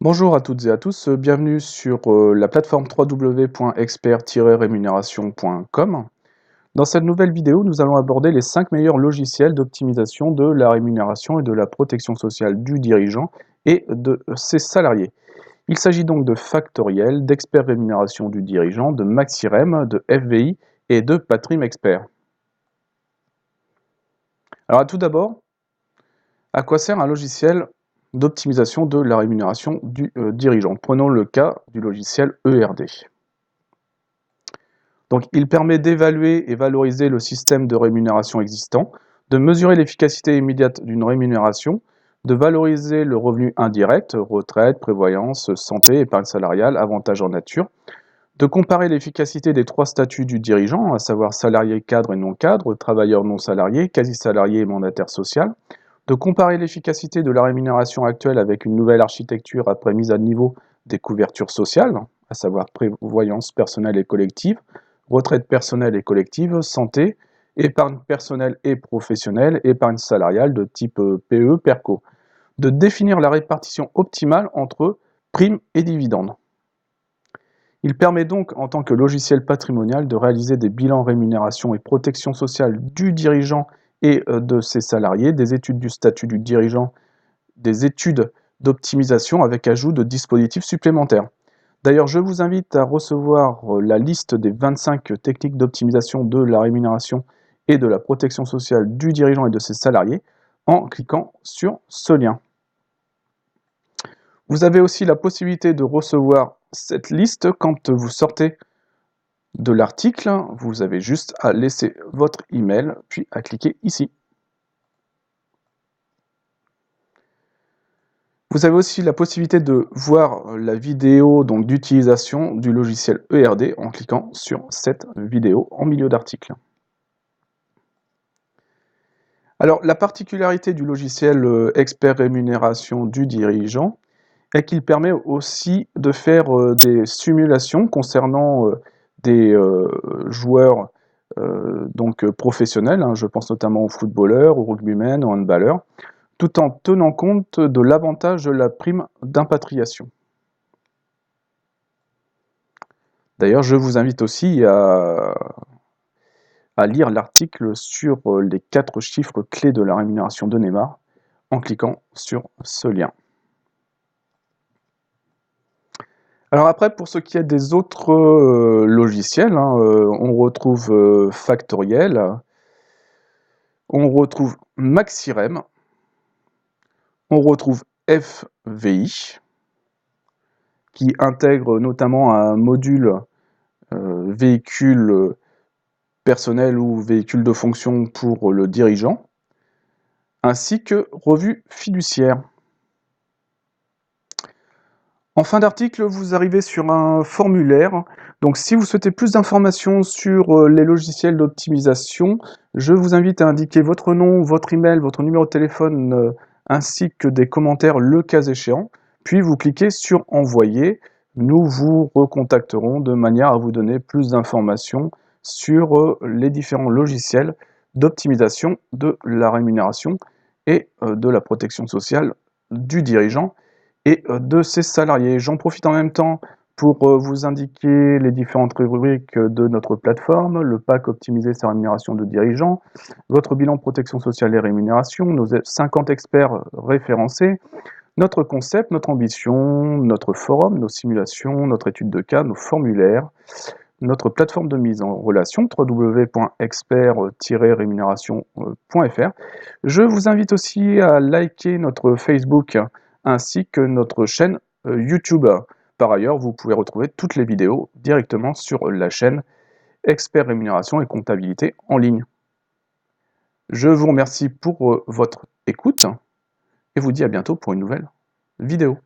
Bonjour à toutes et à tous, bienvenue sur la plateforme www.expert-rémunération.com. Dans cette nouvelle vidéo, nous allons aborder les 5 meilleurs logiciels d'optimisation de la rémunération et de la protection sociale du dirigeant et de ses salariés. Il s'agit donc de Factoriel, d'Expert Rémunération du dirigeant, de Maxirem, de FVI et de Patrim Expert. Alors tout d'abord, à quoi sert un logiciel d'optimisation de la rémunération du dirigeant? Prenons le cas du logiciel ERD. Donc, il permet d'évaluer et valoriser le système de rémunération existant, de mesurer l'efficacité immédiate d'une rémunération, de valoriser le revenu indirect, retraite, prévoyance, santé, épargne salariale, avantages en nature, de comparer l'efficacité des 3 statuts du dirigeant, à savoir salarié, cadre et non cadre, travailleur non salarié, quasi-salarié et mandataire social, de comparer l'efficacité de la rémunération actuelle avec une nouvelle architecture après mise à niveau des couvertures sociales, à savoir prévoyance personnelle et collective, retraite personnelle et collective, santé, épargne personnelle et professionnelle, épargne salariale de type PE, PERCO, de définir la répartition optimale entre primes et dividendes. Il permet donc, en tant que logiciel patrimonial, de réaliser des bilans rémunération et protection sociale du dirigeant et de ses salariés, des études du statut du dirigeant, des études d'optimisation avec ajout de dispositifs supplémentaires. D'ailleurs, je vous invite à recevoir la liste des 25 techniques d'optimisation de la rémunération et de la protection sociale du dirigeant et de ses salariés en cliquant sur ce lien. Vous avez aussi la possibilité de recevoir cette liste quand vous sortez de l'article. Vous avez juste à laisser votre email, puis à cliquer ici. Vous avez aussi la possibilité de voir la vidéo d'utilisation du logiciel ERD en cliquant sur cette vidéo en milieu d'article. Alors, la particularité du logiciel Expert Rémunération du dirigeant est qu'il permet aussi de faire des simulations concernant des joueurs professionnels, je pense notamment aux footballeurs, aux rugbymen, aux handballeurs, tout en tenant compte de l'avantage de la prime d'impatriation. D'ailleurs, je vous invite aussi à lire l'article sur les 4 chiffres clés de la rémunération de Neymar en cliquant sur ce lien. Alors après, pour ce qui est des autres logiciels, on retrouve Factoriel, on retrouve Maxirem, on retrouve FVI, qui intègre notamment un module véhicule personnel ou véhicule de fonction pour le dirigeant, ainsi que revue fiduciaire. En fin d'article, vous arrivez sur un formulaire. Donc si vous souhaitez plus d'informations sur les logiciels d'optimisation, je vous invite à indiquer votre nom, votre email, votre numéro de téléphone, ainsi que des commentaires le cas échéant. Puis vous cliquez sur Envoyer. Nous vous recontacterons de manière à vous donner plus d'informations sur les différents logiciels d'optimisation de la rémunération et de la protection sociale du dirigeant et de ses salariés. J'en profite en même temps pour vous indiquer les différentes rubriques de notre plateforme, le pack optimiser sa rémunération de dirigeant, votre bilan protection sociale et rémunération, nos 50 experts référencés, notre concept, notre ambition, notre forum, nos simulations, notre étude de cas, nos formulaires, notre plateforme de mise en relation, www.expert-rémunération.fr. Je vous invite aussi à liker notre Facebook ainsi que notre chaîne YouTube. Par ailleurs, vous pouvez retrouver toutes les vidéos directement sur la chaîne Expert Rémunération et Comptabilité en ligne. Je vous remercie pour votre écoute et vous dis à bientôt pour une nouvelle vidéo.